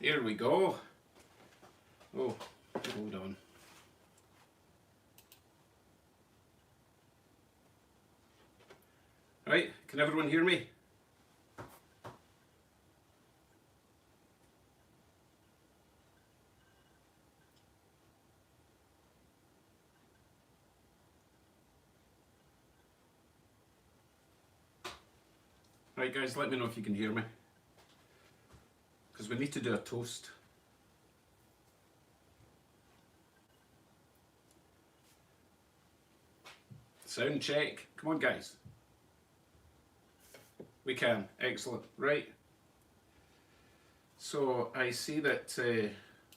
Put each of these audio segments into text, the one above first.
There we go. Oh, hold on. Right, can everyone hear me? Right guys, let me know if you can hear me. Because we need to do a toast. Sound check. Come on guys. We can. Excellent. Right. So I see that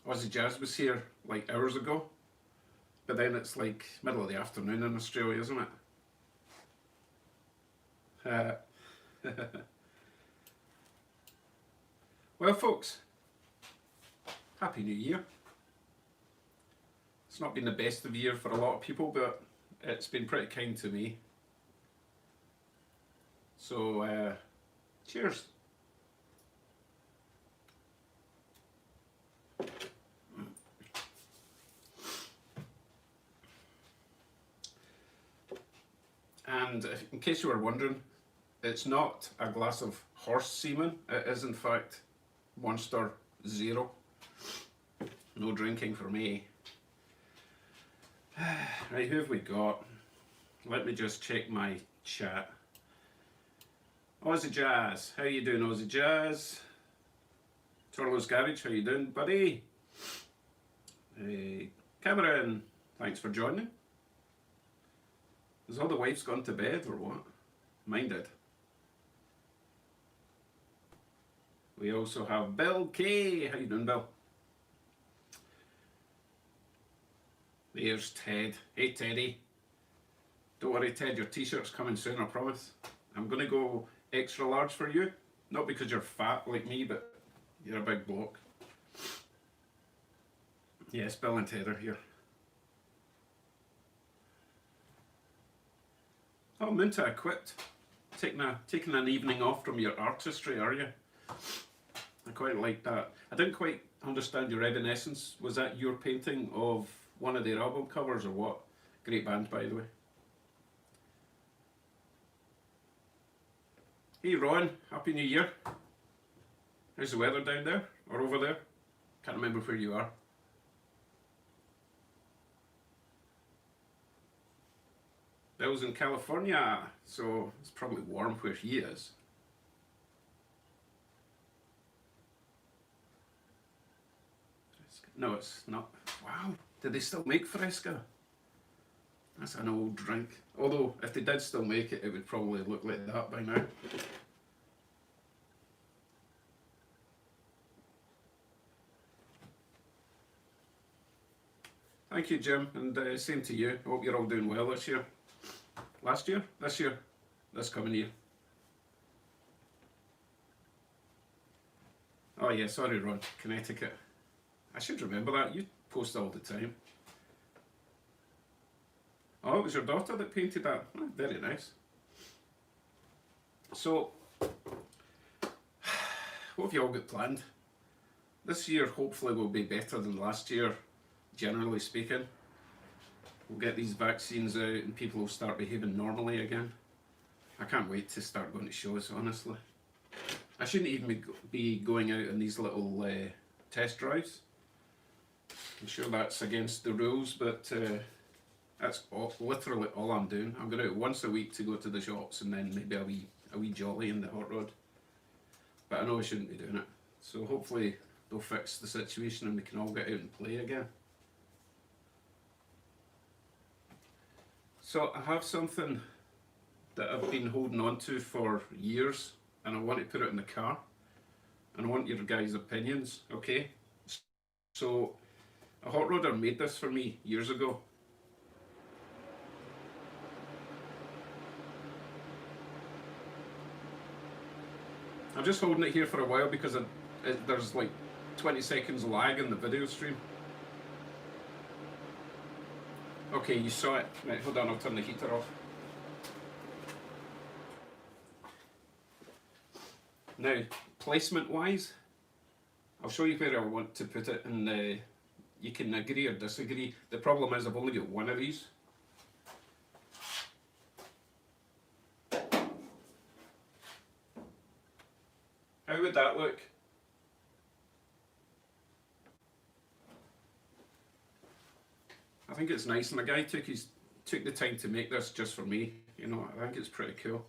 Aussie Jazz was here like hours ago. But then it's like middle of the afternoon in Australia, isn't it? Well folks, Happy New Year. It's not been the best of year for a lot of people, but it's been pretty kind to me. So, cheers. And in case you were wondering, it's not a glass of horse semen, it is in fact Monster Zero. No drinking for me. Right, who have we got? Let me just check my chat. Aussie Jazz, how you doing Aussie Jazz? Scottrodsgarage, Garage, how you doing buddy? Cameron, thanks for joining. Has all the wives gone to bed or what? Mine did. We also have Bill K. How you doing, Bill? There's Ted. Hey, Teddy. Don't worry, Ted, your t-shirt's coming soon, I promise. I'm going to go extra large for you. Not because you're fat like me, but you're a big bloke. Yes, Bill and Ted are here. Oh, Minta, I quit. Taking an evening off from your artistry, are you? I quite like that. I didn't quite understand your Evanescence. Was that your painting of one of their album covers or what? Great band, by the way. Hey Ron, Happy New Year. How's the weather down there or over there? Can't remember where you are. Bill's in California, so it's probably warm where he is. No, it's not. Wow, do they still make Fresca? That's an old drink. Although, if they did still make it, it would probably look like that by now. Thank you, Jim, and same to you. I hope you're all doing well this year. Last year? This year? This coming year? Oh yeah, sorry Ron, Connecticut. I should remember that, you post all the time. Oh, it was your daughter that painted that? Oh, very nice. So, what have you all got planned? This year hopefully will be better than last year, generally speaking. We'll get these vaccines out and people will start behaving normally again. I can't wait to start going to shows, honestly. I shouldn't even be going out on these little test drives. I'm sure that's against the rules, but that's literally all I'm doing. I'm going out once a week to go to the shops and then maybe a wee jolly in the hot rod. But I know I shouldn't be doing it. So hopefully they'll fix the situation and we can all get out and play again. So I have something that I've been holding on to for years and I want to put it in the car and I want your guys' opinions, okay? So a hot rodder made this for me years ago. I'm just holding it here for a while because there's like 20 seconds lag in the video stream. Okay, you saw it. Right, hold on, I'll turn the heater off. Now, placement wise, I'll show you where I want to put it, and you can agree or disagree. The problem is I've only got one of these. How would that look? I think it's nice, and the guy took the time to make this just for me. You know, I think it's pretty cool.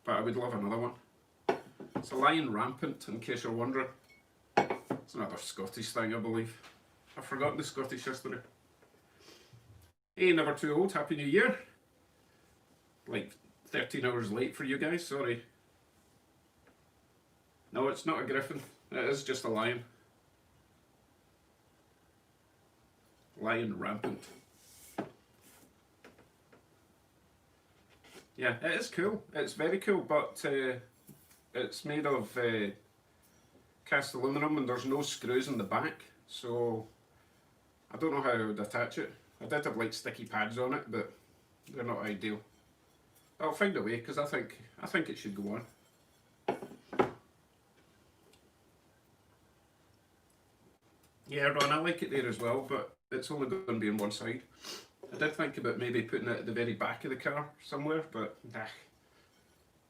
But I would love another one. It's a Lion Rampant, in case you're wondering. It's another Scottish thing, I believe. I've forgotten the Scottish history. Hey, never too old. Happy New Year. Like 13 hours late for you guys, sorry. No, it's not a griffin. It is just a lion. Lion Rampant. Yeah, it is cool. It's very cool, but it's made of cast aluminum and there's no screws in the back, so I don't know how I would attach it. I did have like sticky pads on it, but they're not ideal. I'll find a way because I think it should go on. Yeah, Ron, I like it there as well, but it's only going to be on one side. I did think about maybe putting it at the very back of the car somewhere, but nah.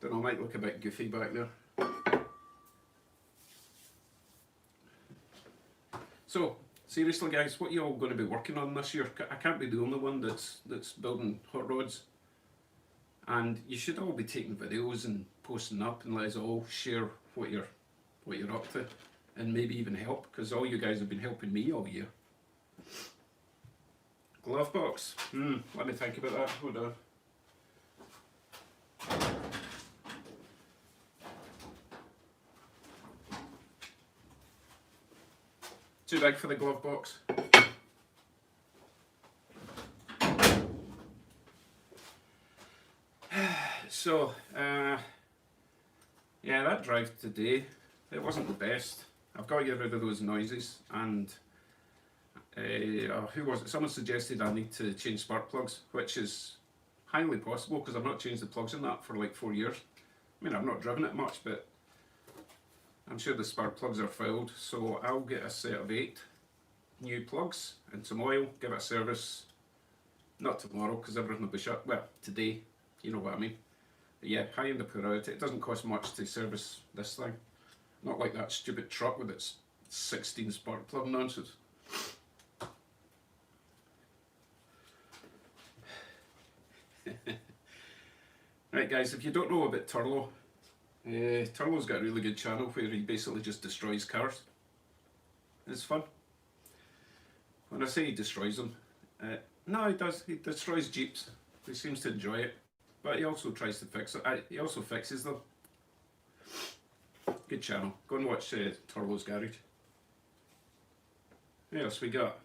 Don't know, might look a bit goofy back there. So, seriously guys, what are you all going to be working on this year? I can't be the only one that's building hot rods. And you should all be taking videos and posting up and let us all share what you're up to. And maybe even help, because all you guys have been helping me all year. Glove box. Let me think about that. Hold on. Too big for the glove box. So, yeah, that drive today, it wasn't the best. I've got to get rid of those noises, and who was it? Someone suggested I need to change spark plugs, which is highly possible because I've not changed the plugs in that for like 4 years. I mean, I've not driven it much, but I'm sure the spark plugs are filled, so I'll get a set of 8 new plugs and some oil, give it a service, not tomorrow because everything will be shut, well, today, you know what I mean. But yeah, high in the priority. It doesn't cost much to service this thing. Not like that stupid truck with its 16 spark plug nonsense. Right guys, if you don't know about Turlo, Turlo's got a really good channel where he basically just destroys cars. It's fun. When I say he destroys them, no, he does. He destroys Jeeps. He seems to enjoy it, but he also tries to fix it. He also fixes them. Good channel. Go and watch Turlo's Garage. What else we got?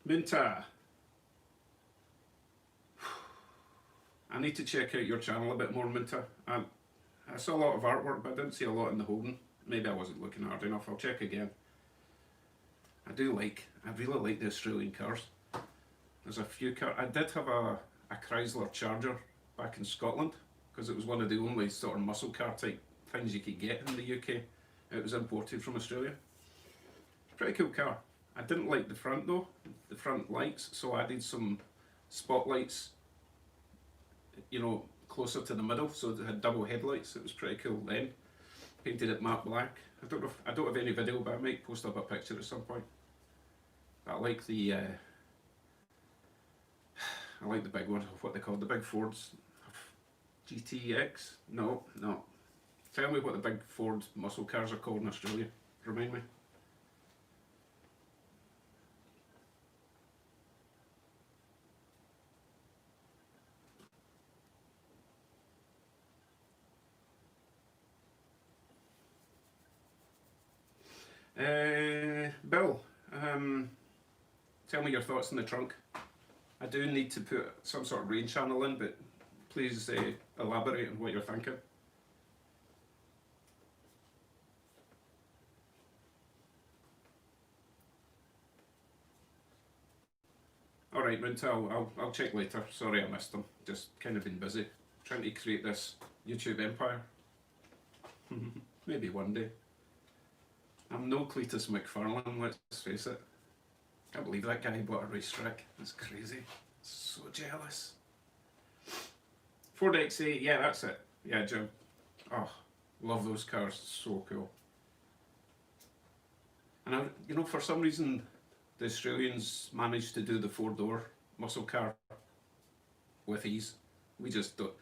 Minta. I need to check out your channel a bit more, Minta. I saw a lot of artwork, but I didn't see a lot in the holding. Maybe I wasn't looking hard enough. I'll check again. I really like the Australian cars. There's a few cars. I did have a Chrysler Charger back in Scotland because it was one of the only sort of muscle car type things you could get in the UK. It was imported from Australia. Pretty cool car. I didn't like the front though, the front lights, so I added some spotlights, you know, closer to the middle, so it had double headlights. It was pretty cool then. Painted it matte black. I don't have any video, but I might post up a picture at some point. But I like the big one, what they call the big Fords. GTX? No. Tell me what the big Ford muscle cars are called in Australia. Remind me. Bill, tell me your thoughts on the trunk. I do need to put some sort of rain channel in, but please elaborate on what you're thinking. Alright, Minta, I'll check later. Sorry I missed them. Just kind of been busy trying to create this YouTube empire. Maybe one day. I'm I'm no Cletus McFarlane, let's face it. Can't believe that guy bought a racetrack. That's crazy. So jealous. Ford X8, yeah, that's it. Yeah, Jim. Oh, love those cars. So cool. And you know, for some reason, the Australians managed to do the 4-door muscle car with ease. We just don't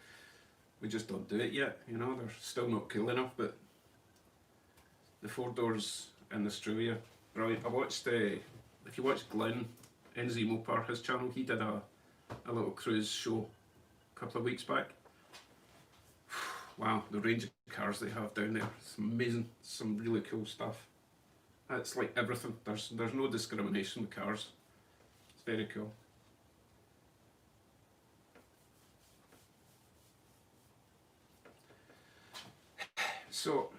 do it yet. You know, they're still not cool enough. But the 4-doors in Australia, brilliant. I watched. If you watch Glenn NZ Mopar, his channel, he did a little cruise show a couple of weeks back. Wow, the range of cars they have down there, it's amazing. Some really cool stuff. It's like everything. There's no discrimination with cars. It's very cool. So,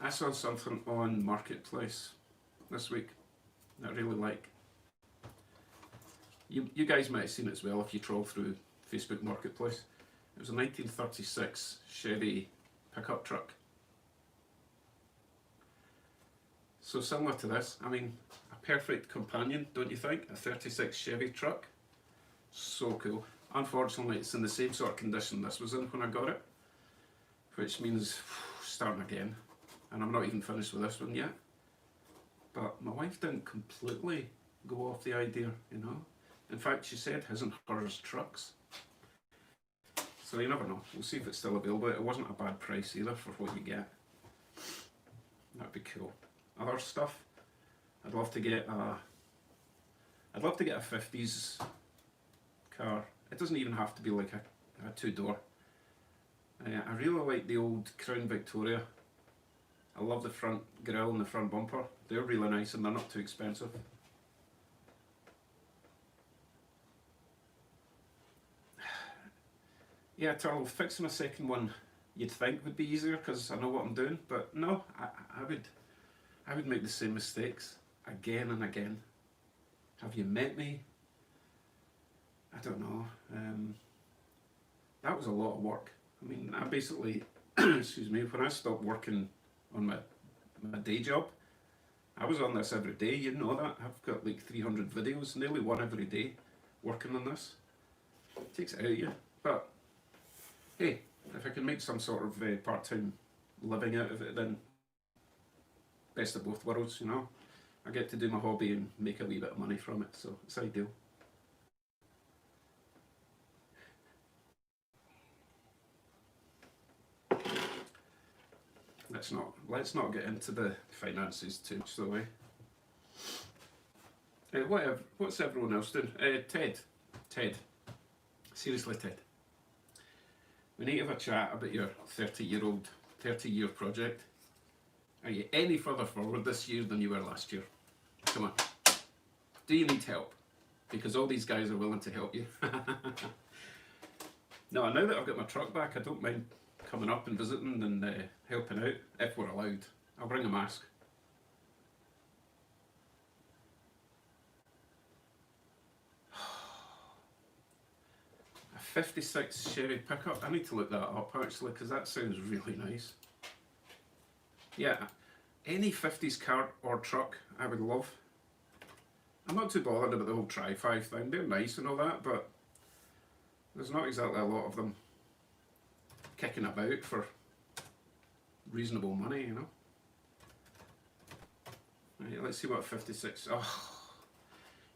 I saw something on Marketplace this week that I really like. You guys might have seen it as well if you troll through Facebook Marketplace. It was a 1936 Chevy pickup truck. So similar to this, I mean, a perfect companion, don't you think? A 36 Chevy truck. So cool. Unfortunately, it's in the same sort of condition this was in when I got it, which means starting again. And I'm not even finished with this one yet. But my wife didn't completely go off the idea, you know. In fact, she said his and hers trucks. So you never know. We'll see if it's still available. It wasn't a bad price either for what you get. That'd be cool. Other stuff, I'd love to get a 50s car. It doesn't even have to be like a 2-door. I really like the old Crown Victoria. I love the front grille and the front bumper. They're really nice and they're not too expensive. Yeah, Turtle, fixing a second one you'd think would be easier because I know what I'm doing, but no, I would make the same mistakes again and again. Have you met me? I don't know. That was a lot of work. I mean, I basically, excuse me, when I stopped working on my day job, I was on this every day, you know that. I've got like 300 videos, nearly one every day, working on this. It takes it out of you. But, hey, if I can make some sort of part-time living out of it, then best of both worlds, you know. I get to do my hobby and make a wee bit of money from it, so it's ideal. Let's not get into the finances too much though, what's everyone else doing? Ted, seriously Ted, we need to have a chat about your 30-year project. Are you any further forward this year than you were last year? Come on. Do you need help? Because all these guys are willing to help you. No, now that I've got my truck back, I don't mind coming up and visiting and helping out, if we're allowed. I'll bring a mask. A 56 Chevy pickup. I need to look that up actually, because that sounds really nice. Yeah, any 50s car or truck I would love. I'm not too bothered about the whole Tri-5 thing. They're nice and all that, but there's not exactly a lot of them kicking about for reasonable money, you know. Right, let's see what 56. Oh,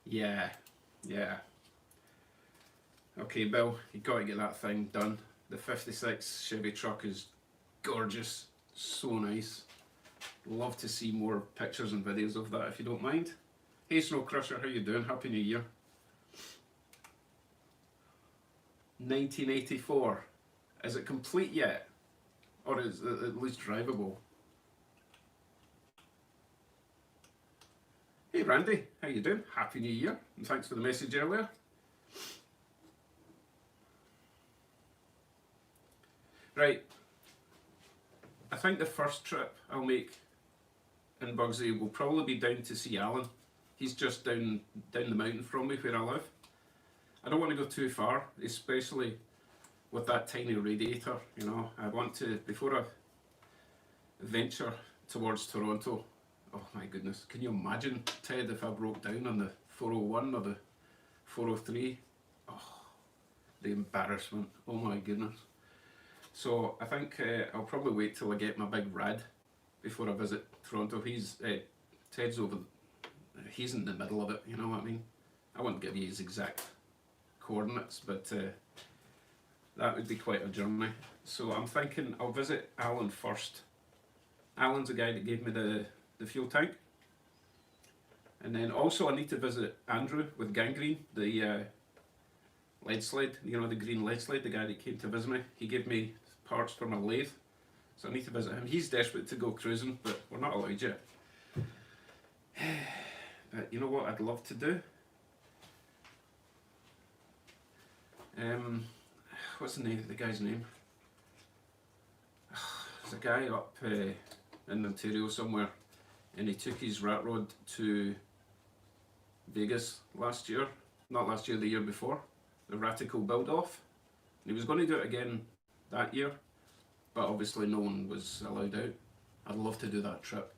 yeah. Okay, Bill, you got to get that thing done. The 56 Chevy truck is gorgeous, so nice. Love to see more pictures and videos of that if you don't mind. Hey Snow Crusher, how you doing? Happy New Year. 1984. Is it complete yet? Or is it at least drivable? Hey Randy, how you doing? Happy New Year, and thanks for the message earlier. Right, I think the first trip I'll make in Bugsy will probably be down to see Alan. He's just down the mountain from me where I live. I don't want to go too far, especially with that tiny radiator, you know. I want to, before I venture towards Toronto, Oh my goodness, can you imagine, Ted, if I broke down on the 401 or the 403? Oh, the embarrassment, oh my goodness. So I think I'll probably wait till I get my big rad before I visit Toronto. Ted's over, he's in the middle of it, you know what I mean? I won't give you his exact coordinates, but that would be quite a journey. So I'm thinking I'll visit Alan first. Alan's the guy that gave me the fuel tank. And then also I need to visit Andrew with Gangrene, the lead sled, you know, the green lead sled, the guy that came to visit me. He gave me parts for my lathe, so I need to visit him. He's desperate to go cruising, but we're not allowed yet. But you know what I'd love to do? What's the name? The guy's name? There's a guy up in Ontario somewhere, and he took his rat rod to Vegas last year. Not last year, the year before. The Ratical build off. And he was going to do it again that year, but obviously no one was allowed out. I'd love to do that trip,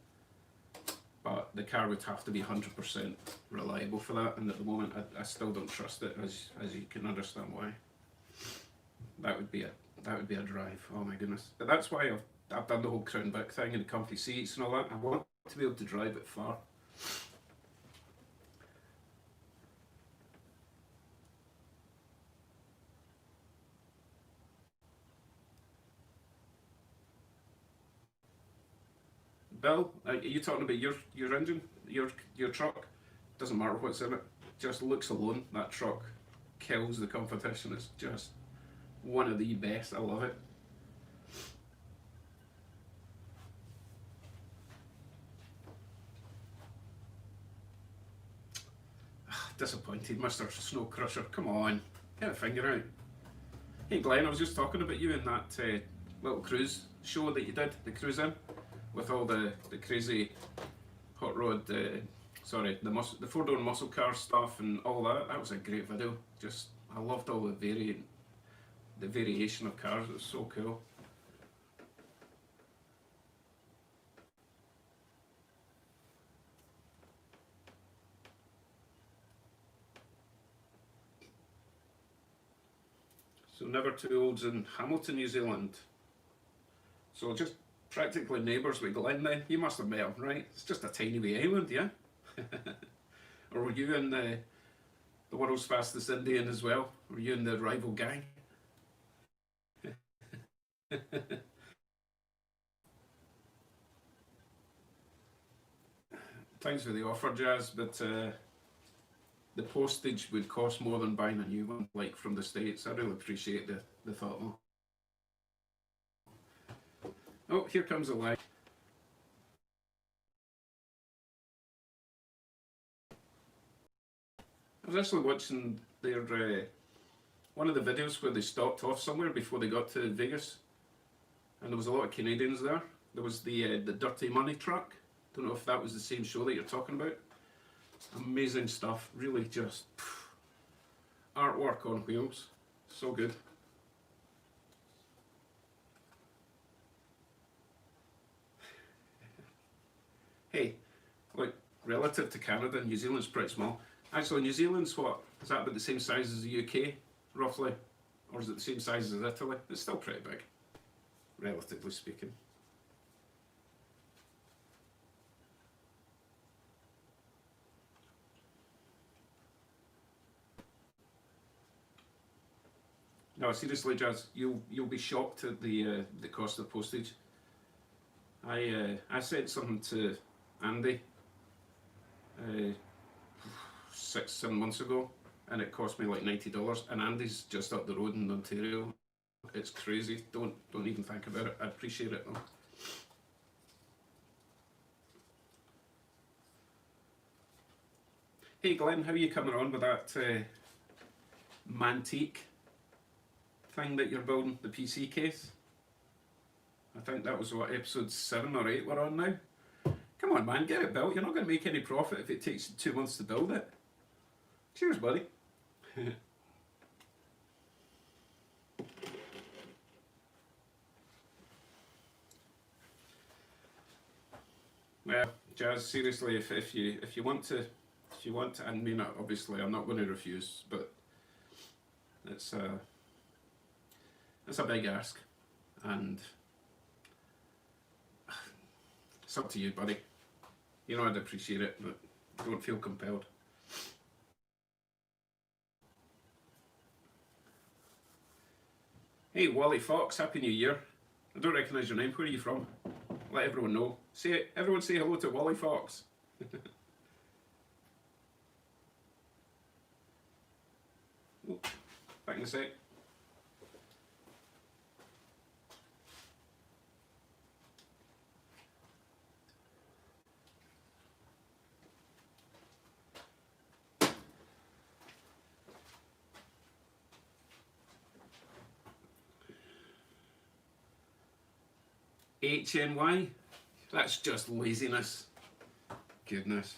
but the car would have to be 100% reliable for that, and at the moment I still don't trust it, as you can understand why. That would be a drive. Oh my goodness! But that's why I've done the whole Crown Vic thing and the comfy seats and all that. I want to be able to drive it far. Bill, are you talking about your engine, your truck? Doesn't matter what's in it. Just looks alone, that truck kills the competition. It's just one of the best. I love it. Disappointed, Mr. Snow Crusher. Come on, get a finger out. Hey Glenn, I was just talking about you in that little cruise show that you did, the cruise in, with all the crazy hot rod, the four-door muscle car stuff and all that. That was a great video. Just, I loved all the variation of cars. It was so cool. So Never Too Old's in Hamilton, New Zealand. So just practically neighbours with Glenn then. You must have met him, right? It's just a tiny wee island, yeah? Or were you in the world's fastest Indian as well? Were you in the rival gang? Thanks for the offer, Jazz, but the postage would cost more than buying a new one, like from the States. I really appreciate the thought. Oh, here comes a lag. I was actually watching their one of the videos where they stopped off somewhere before they got to Vegas, and there was a lot of Canadians there. There was the Dirty Money truck. Don't know if that was the same show that you're talking about. Amazing stuff, really just artwork on wheels, so good. Hey, look, relative to Canada, New Zealand's pretty small. Actually, New Zealand's what? Is that about the same size as the UK, roughly? Or is it the same size as Italy? It's still pretty big, relatively speaking. No, seriously, Jazz, you'll be shocked at the cost of postage. I sent something to Andy 6-7 months ago, and it cost me like $90. And Andy's just up the road in Ontario. It's crazy. Don't even think about it. I appreciate it though. Hey Glenn, how are you coming on with that Mantique thing that you're building, the PC case? I think that was what, episode 7 or 8 we're on now. Come on man, get it built. You're not going to make any profit if it takes you 2 months to build it. Cheers buddy. Well, Jazz, seriously, if you want to, I mean, obviously, I'm not going to refuse, but it's a big ask, and it's up to you, buddy. You know I'd appreciate it, but don't feel compelled. Hey, Wally Fox, Happy New Year. I don't recognise your name. Where are you from? Let everyone know. Everyone say hello to Wally Fox. Oh, back in a sec. HNY? That's just laziness. Goodness.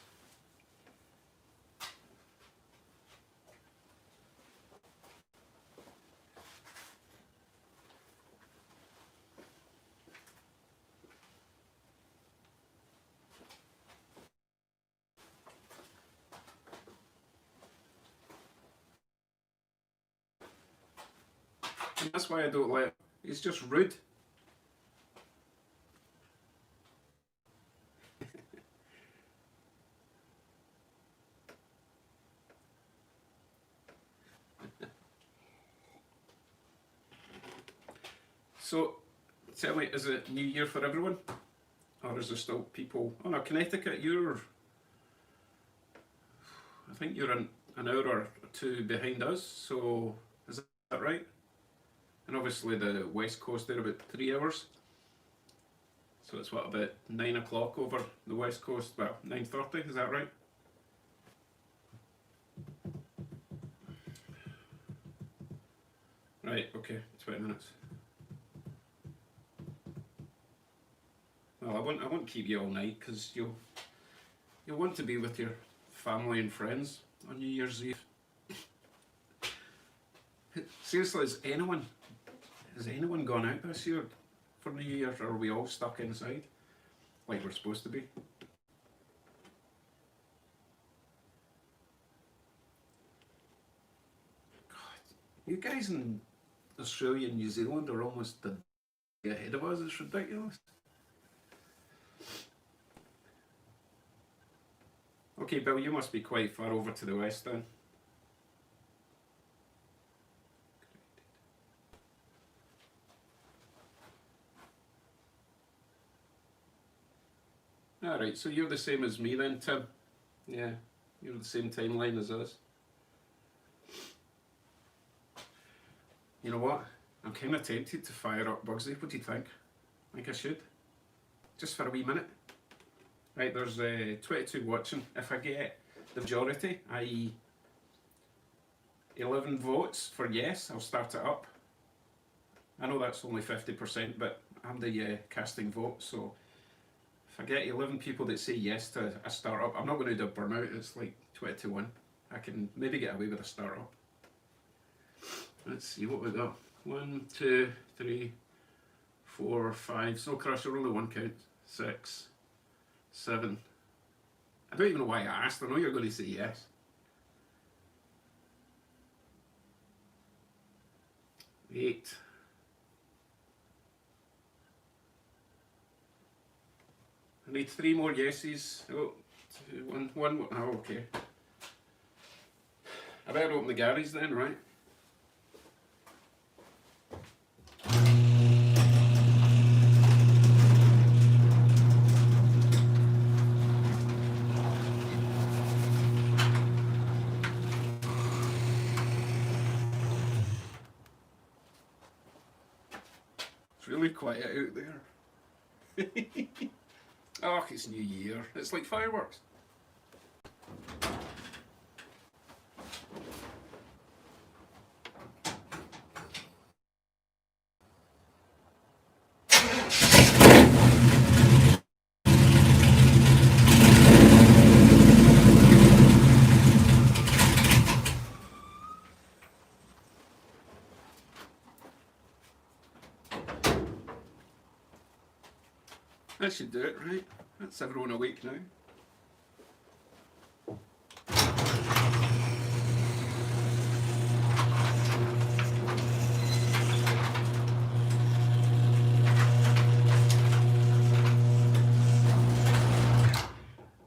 And that's why I don't let. He's just rude. So, tell me, is it New Year for everyone? Or is there still people... Oh no, Connecticut, I think you're an hour or two behind us, so is that right? And obviously the West Coast, they're about 3 hours. So it's what, about 9 o'clock over the West Coast? Well, 9:30, is that right? Right, okay, 20 minutes. Well, I won't keep you all night, because you'll want to be with your family and friends on New Year's Eve. Seriously, has anyone gone out this year for New Year, or are we all stuck inside like we're supposed to be? God, you guys in Australia and New Zealand are almost ahead of us. It's ridiculous. Okay, Bill, you must be quite far over to the west then. Alright, so you're the same as me then, Tim. Yeah, you're the same timeline as us. You know what? I'm kind of tempted to fire up Bugsy. What do you think? I think I should. Just for a wee minute. Right, there's 22 watching. If I get the majority, i.e. 11 votes for yes, I'll start it up. I know that's only 50%, but I'm the casting vote, so if I get 11 people that say yes to a start up, I'm not going to do a burnout, it's like 20 to 1. I can maybe get away with a start up. Let's see what we got. 1, 2, 3, 4, 5. Snow Crusher, only one count. 6, 7. I don't even know why I asked. I know you're going to say yes. 8. I need 3 more yeses. Oh, 2, 1. Oh, okay. I better open the garage then, right? It's really quiet out there. Oh, it's New Year. It's like fireworks. That should do it, right? That's everyone awake now.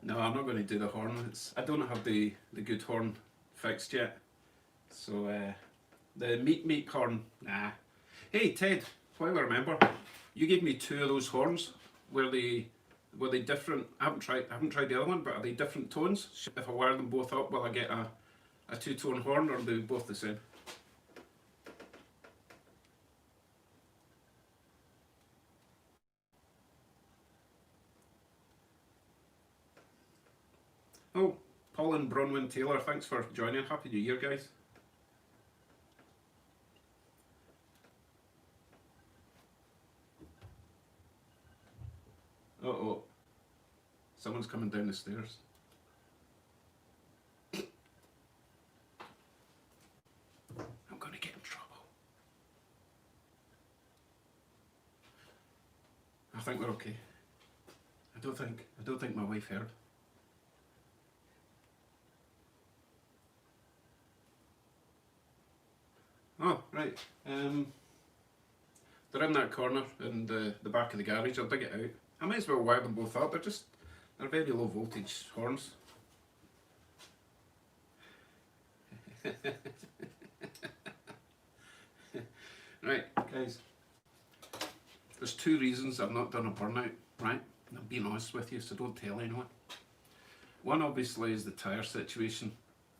No, I'm not going to do the horn. I don't have the good horn fixed yet. So the meat horn, nah. Hey Ted, while I remember, you gave me 2 of those horns. Were they different? I haven't tried the other one, but are they different tones? If I wire them both up, will I get a 2-tone horn, or are they both the same? Oh, Paul and Bronwyn Taylor, thanks for joining. Happy New Year, guys. Uh-oh. Someone's coming down the stairs. I'm going to get in trouble. I think we're okay. I don't think my wife heard. Oh, right. They're in that corner in the back of the garage. I'll dig it out. I might as well wire them both up. They're very low voltage horns. Right, guys. There's 2 reasons I've not done a burnout, right? I'm being honest with you, so don't tell anyone. One obviously is the tyre situation,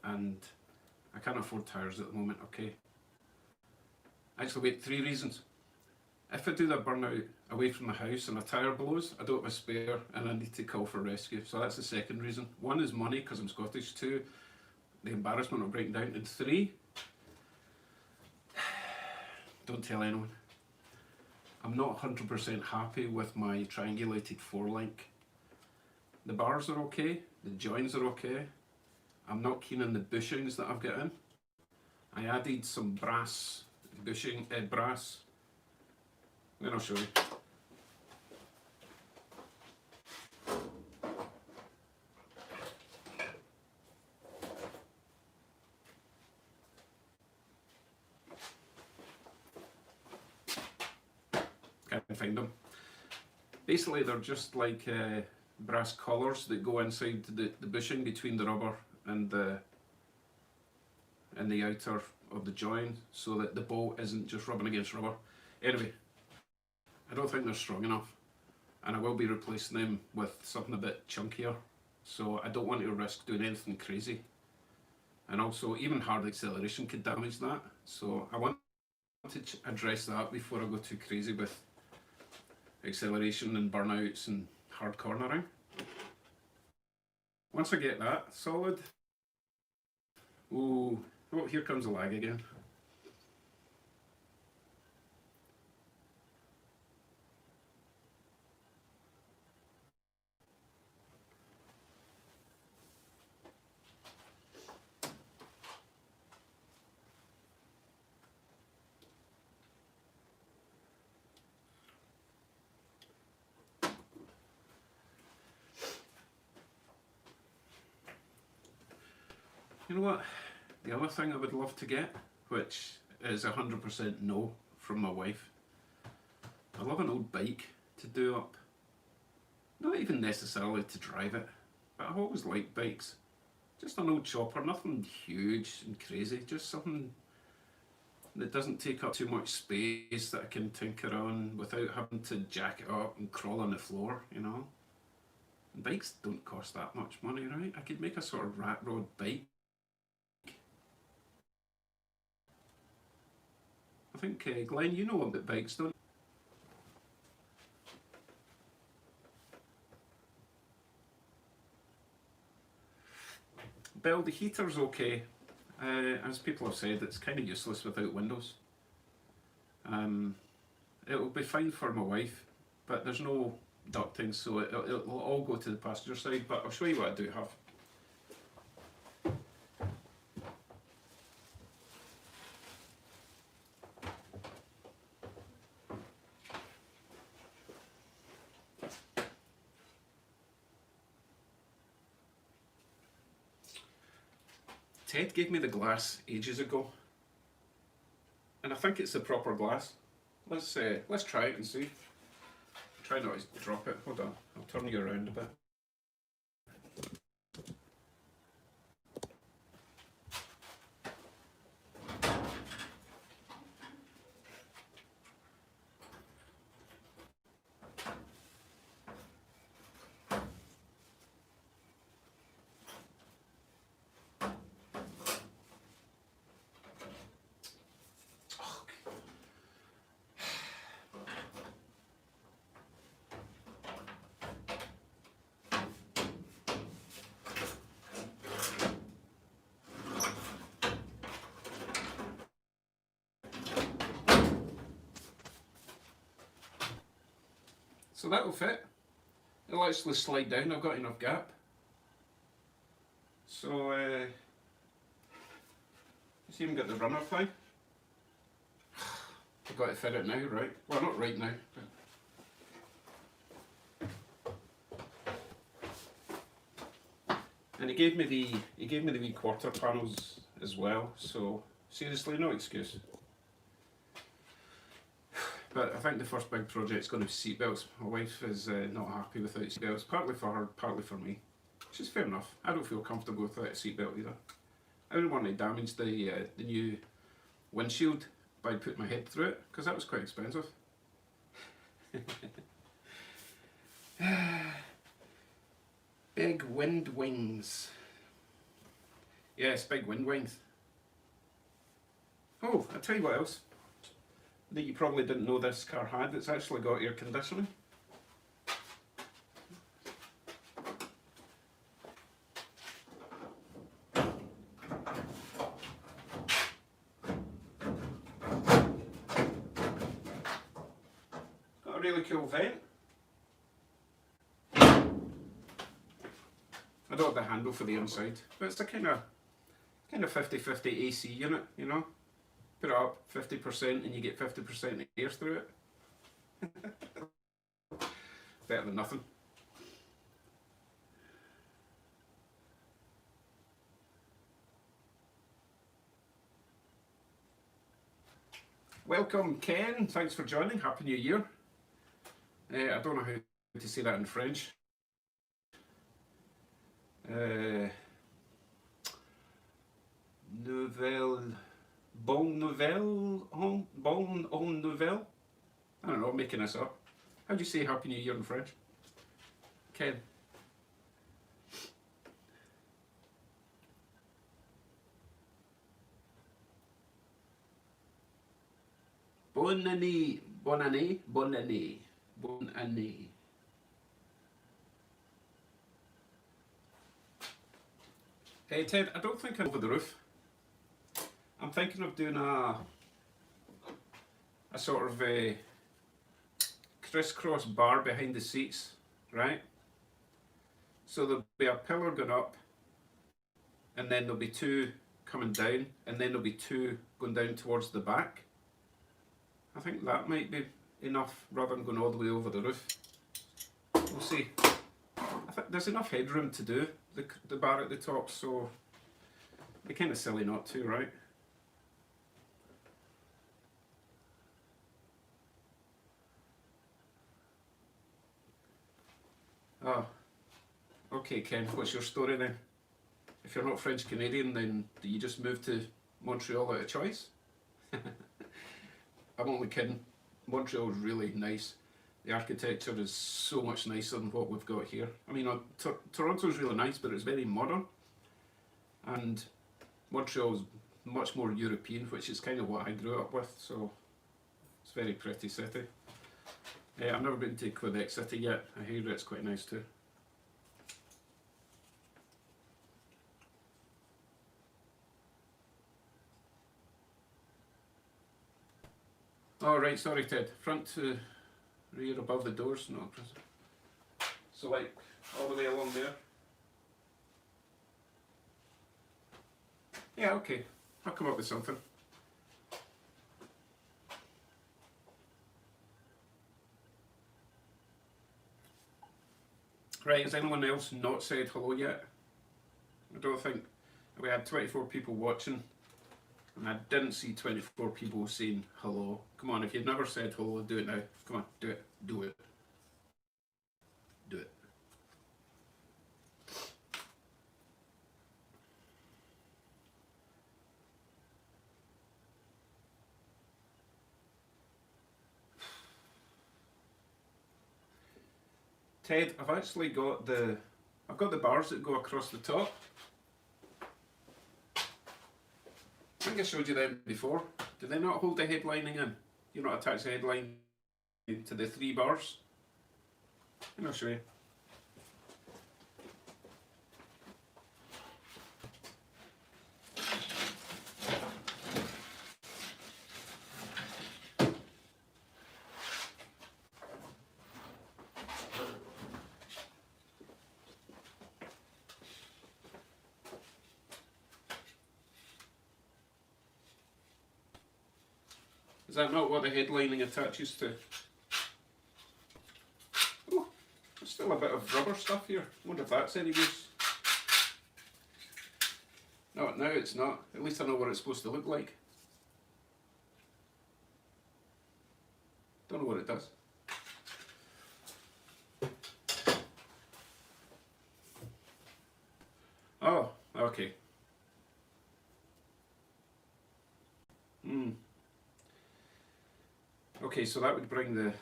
and I can't afford tyres at the moment, okay? Actually, wait, 3 reasons. If I do the burnout away from the house and a tyre blows, I don't have a spare and I need to call for rescue. So that's the second reason. 1 is money, because I'm Scottish. 2, the embarrassment of breaking down. And 3, don't tell anyone. I'm not 100% happy with my triangulated 4-link. The bars are okay, the joins are okay. I'm not keen on the bushings that I've got in. I added some brass bushing, brass. Then I'll show you. Can't find them. Basically, they're just like brass collars that go inside the bushing between the rubber and the outer of the join, so that the bolt isn't just rubbing against rubber. Anyway, I don't think they're strong enough, and I will be replacing them with something a bit chunkier, so I don't want to risk doing anything crazy. And also, even hard acceleration could damage that, so I want to address that before I go too crazy with acceleration and burnouts and hard cornering. Once I get that solid, oh, here comes the lag again. You know what? The other thing I would love to get, which is 100% no from my wife, I love an old bike to do up. Not even necessarily to drive it, but I've always liked bikes. Just an old chopper, nothing huge and crazy, just something that doesn't take up too much space that I can tinker on without having to jack it up and crawl on the floor, you know. And bikes don't cost that much money, right? I could make a sort of rat rod bike. I think, Glenn, you know about bikes, don't you? Bill, the heater's okay. As people have said, it's kind of useless without windows. It'll be fine for my wife, but there's no ducting, so it'll all go to the passenger side, but I'll show you what I do have. Ted gave me the glass ages ago, and I think it's the proper glass. Let's try it and see. Try not to drop it. Hold on, I'll turn you around a bit. So that'll fit. It'll actually slide down. I've got enough gap. So it's even got the runner thing. I've got to fit it now, right? Well, not right now. But... And he gave me the wee quarter panels as well. So seriously, no excuse. But I think the first big project's going to be seatbelts. My wife is not happy without seatbelts, partly for her, partly for me. Which is fair enough. I don't feel comfortable without a seatbelt either. I didn't want to damage the new windshield by putting my head through it, because that was quite expensive. Big wind wings. Yes, big wind wings. Oh, I'll tell you what else that you probably didn't know this car had. It's actually got air conditioning. Got a really cool vent. I don't have the handle for the inside, but it's a kind of 50-50 AC unit, you know. Put it up 50% and you get 50% air through it. Better than nothing. Welcome Ken, thanks for joining, Happy New Year. I don't know how to say that in French. Bonne nouvelle, bonne nouvelle. I don't know, I'm making this up. How do you say Happy New Year in French? Ken. Bonne année, bonne année, bonne année, bonne année. Hey Ted, I don't think I'm over the roof. I'm thinking of doing a sort of a crisscross bar behind the seats, right? So there'll be a pillar going up, and then there'll be two coming down, and then there'll be two going down towards the back. I think that might be enough rather than going all the way over the roof. We'll see. I think there's enough headroom to do the bar at the top, so it'd be kind of silly not to, right? Oh, okay Ken, what's your story then? If you're not French Canadian, then do you just move to Montreal out of choice? I'm only kidding. Montreal is really nice. The architecture is so much nicer than what we've got here. I mean, Toronto's really nice, but it's very modern. And Montreal is much more European, which is kind of what I grew up with, so it's a very pretty city. I've never been to Quebec City yet. I hear it's quite nice too. Oh right, sorry Ted. Front to rear above the doors, no. So like all the way along there. Yeah, okay. I'll come up with something. Right, has anyone else not said hello yet? I We had 24 people watching, and I didn't see 24 people saying hello. Come on, if you've never said hello, do it now. Come on, do it. Do it. Do it. Ted, I've actually got the bars that go across the top. I think I showed you them before. Do they not hold the headlining in? You're not attached the headline to the 3 bars? And I'll show you. Is that not what the headlining attaches to? Oh, there's still a bit of rubber stuff here. I wonder if that's any use. No, now it's not. At least I know what it's supposed to look like. Don't know what it does. Oh, okay. Okay, so that would bring the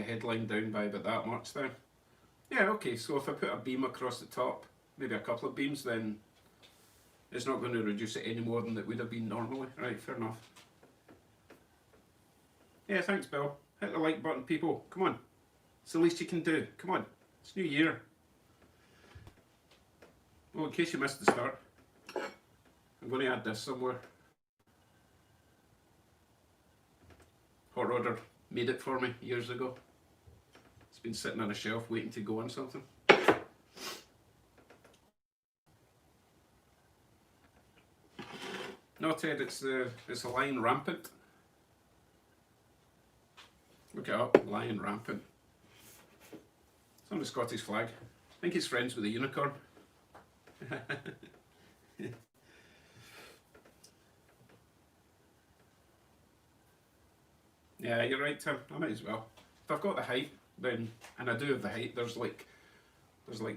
headline down by about that much then. Yeah, okay, so if I put a beam across the top, maybe a couple of beams, then it's not going to reduce it any more than it would have been normally. Right, fair enough. Yeah, thanks, Bill. Hit the like button, people. Come on. It's the least you can do. Come on. It's New Year. Oh, in case you missed the start, I'm going to add this somewhere. Hot Rodder made it for me years ago. It's been sitting on a shelf waiting to go on something. No, Ted, it's a lion rampant. Look it up, lion rampant. It's on the Scottish flag. I think he's friends with the unicorn. Yeah, you're right, Tim. I might as well. If I've got the height, then, and I do have the height, there's like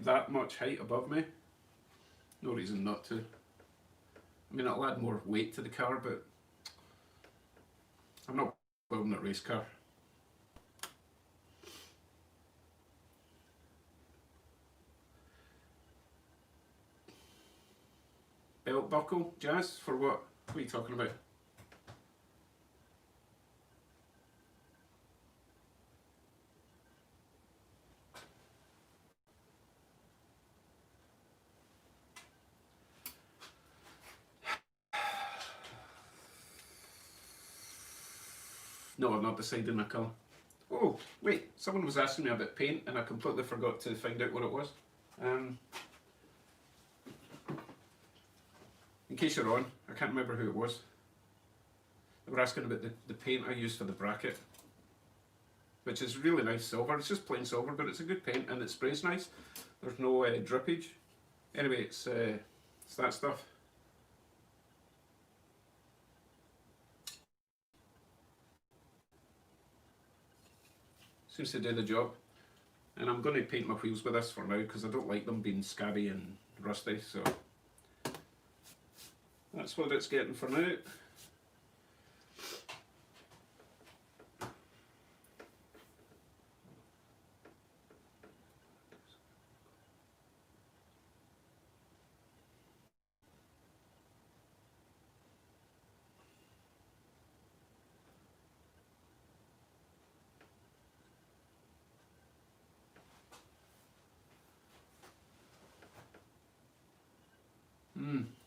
that much height above me. No reason not to. I mean, it'll add more weight to the car, but I'm not building a race car. Belt buckle, Jazz, for what? What are you talking about? No, I've not decided on a colour. Oh, wait, someone was asking me about paint and I completely forgot to find out what it was. In case you're on, I can't remember who it was. They were asking about the paint I used for the bracket, which is really nice silver. It's just plain silver, but it's a good paint and it sprays nice. There's no drippage. Anyway, it's that stuff. Seems to do the job. And I'm going to paint my wheels with this for now because I don't like them being scabby and rusty, so that's what it's getting for now.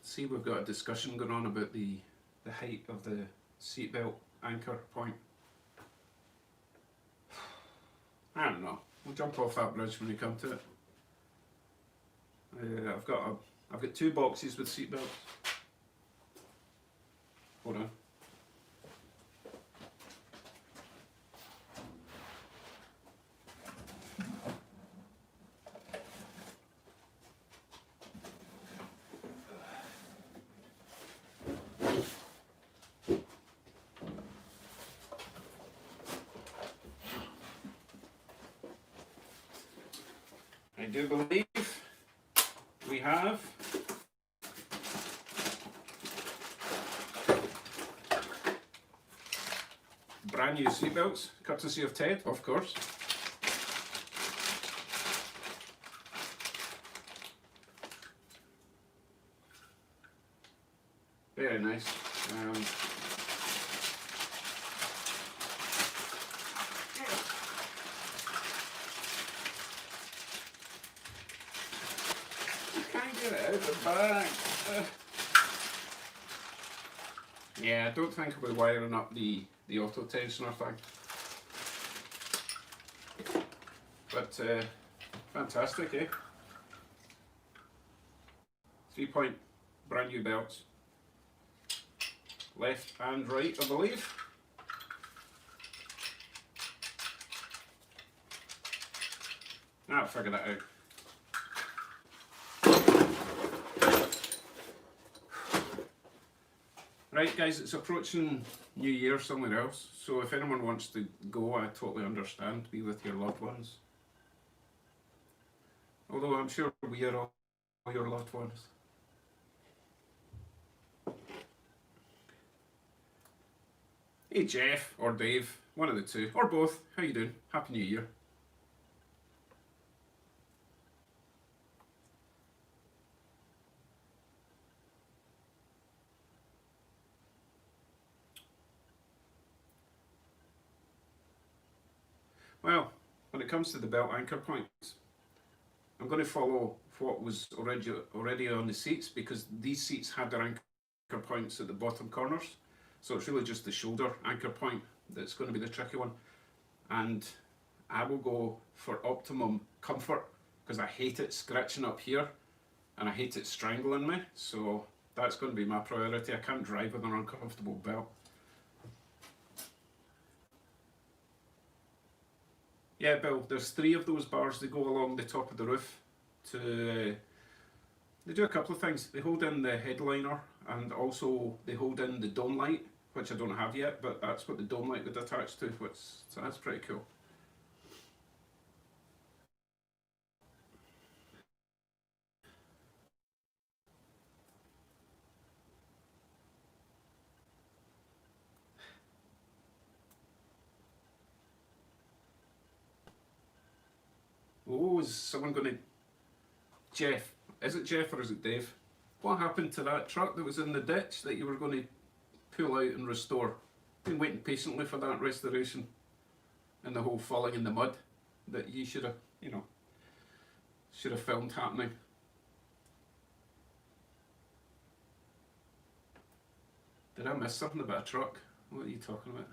See, we've got a discussion going on about the height of the seatbelt anchor point. I don't know. We'll jump off that bridge when we come to it. I've got 2 boxes with seatbelts. Hold on. do believe we have brand new seatbelts, courtesy of Ted, of course. Very nice. Can't get it out of the bag. Yeah, I don't think I'll be wiring up the auto tensioner thing. But fantastic, eh? 3-point brand new belts. Left and right, I believe. I'll figure that out. Right guys, it's approaching New Year somewhere else, so if anyone wants to go, I totally understand. Be with your loved ones. Although I'm sure we are all your loved ones. Hey Jeff, or Dave, one of the two, or both. How you doing? Happy New Year. Well, when it comes to the belt anchor points, I'm going to follow what was already on the seats, because these seats had their anchor points at the bottom corners. So it's really just the shoulder anchor point that's going to be the tricky one. And I will go for optimum comfort, because I hate it scratching up here and I hate it strangling me. So that's going to be my priority. I can't drive with an uncomfortable belt. Yeah, Bill, there's 3 of those bars that go along the top of the roof. They do a couple of things. They hold in the headliner, and also they hold in the dome light, which I don't have yet, but that's what the dome light would attach to, so that's pretty cool. Oh, is someone going to... Jeff. Is it Jeff or is it Dave? What happened to that truck that was in the ditch that you were going to pull out and restore? Been waiting patiently for that restoration, and the whole falling in the mud that you should have, should have filmed happening. Did I miss something about a truck? What are you talking about?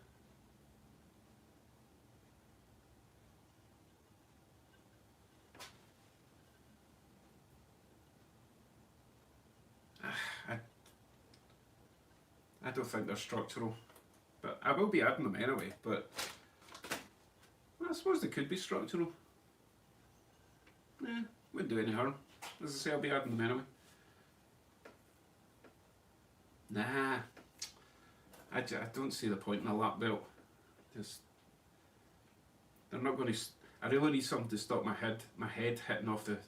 I don't think they're structural, but I will be adding them anyway, but I suppose they could be structural. Wouldn't do any harm. As I say, I'll be adding them anyway. Nah, I don't see the point in a lap belt. They're not going to... I really need something to stop my head hitting off the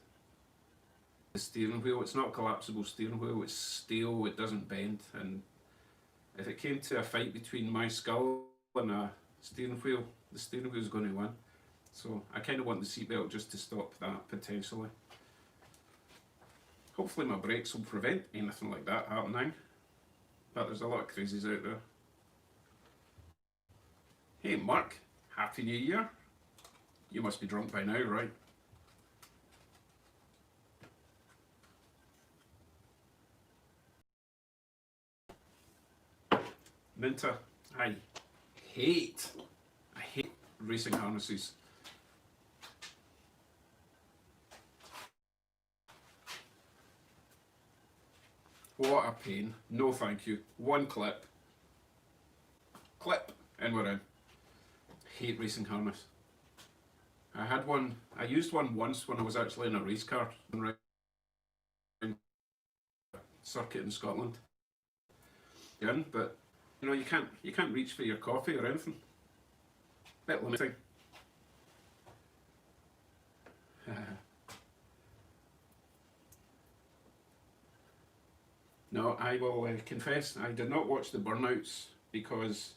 steering wheel. It's not a collapsible steering wheel, it's steel, it doesn't bend, and if it came to a fight between my skull and a steering wheel, the steering wheel is going to win. So I kind of want the seatbelt just to stop that, potentially. Hopefully my brakes will prevent anything like that happening, but there's a lot of crazies out there. Hey Mark, Happy New Year. You must be drunk by now, right? Minta, I hate racing harnesses. What a pain. No thank you. One clip, and we're in. Hate racing harness. I used one once when I was actually in a race car circuit in Scotland. Yeah, but you can't reach for your coffee or anything. Bit limiting. No, I will confess, I did not watch the burnouts because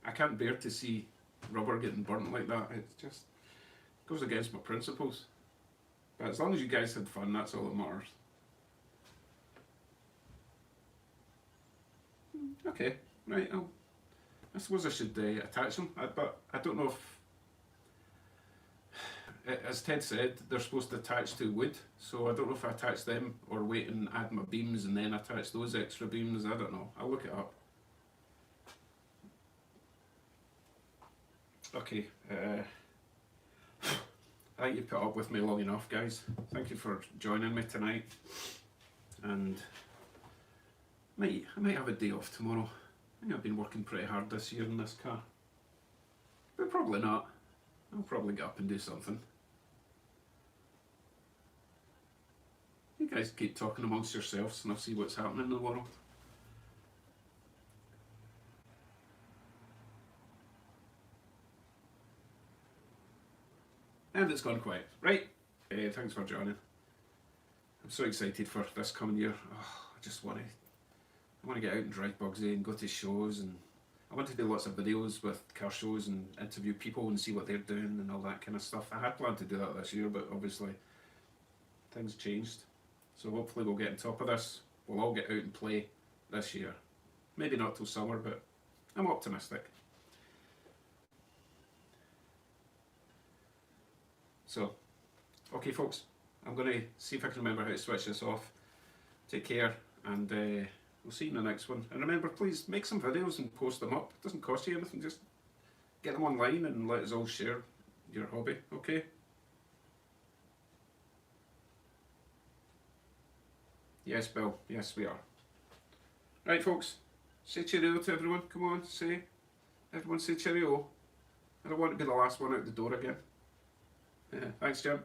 I can't bear to see rubber getting burnt like that. It just goes against my principles. But as long as you guys had fun, that's all that matters. Okay, right. I suppose I should attach them, but I don't know if, as Ted said, they're supposed to attach to wood, so I don't know if I attach them or wait and add my beams and then attach those extra beams. I don't know. I'll look it up. Okay. I think you've put up with me long enough, guys. Thank you for joining me tonight. And I might have a day off tomorrow. I think I've been working pretty hard this year in this car. But probably not. I'll probably get up and do something. You guys keep talking amongst yourselves and I'll see what's happening in the world. And it's gone quiet. Right. Thanks for joining. I'm so excited for this coming year. Oh, I want to get out and drive Bugsy and go to shows, and I want to do lots of videos with car shows and interview people and see what they're doing and all that kind of stuff. I had planned to do that this year, but obviously things changed. So hopefully we'll get on top of this. We'll all get out and play this year. Maybe not till summer, but I'm optimistic. So, okay folks, I'm going to see if I can remember how to switch this off. Take care, and we'll see you in the next one. And remember, please make some videos and post them up. It doesn't cost you anything, just get them online and let us all share your hobby, okay? Yes, Bill, yes we are. Right folks, say cheerio to everyone, come on, everyone say cheerio. I don't want to be the last one out the door again. Thanks, Jim.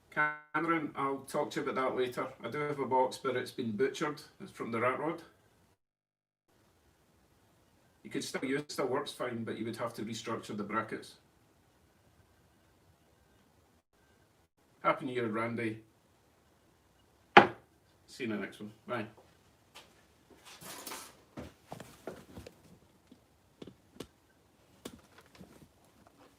Cameron, I'll talk to you about that later. I do have a box, but it's been butchered. It's from the rat rod. You could still use it, still works fine, but you would have to restructure the brackets. Happy New Year, Randy. See you in the next one. Bye.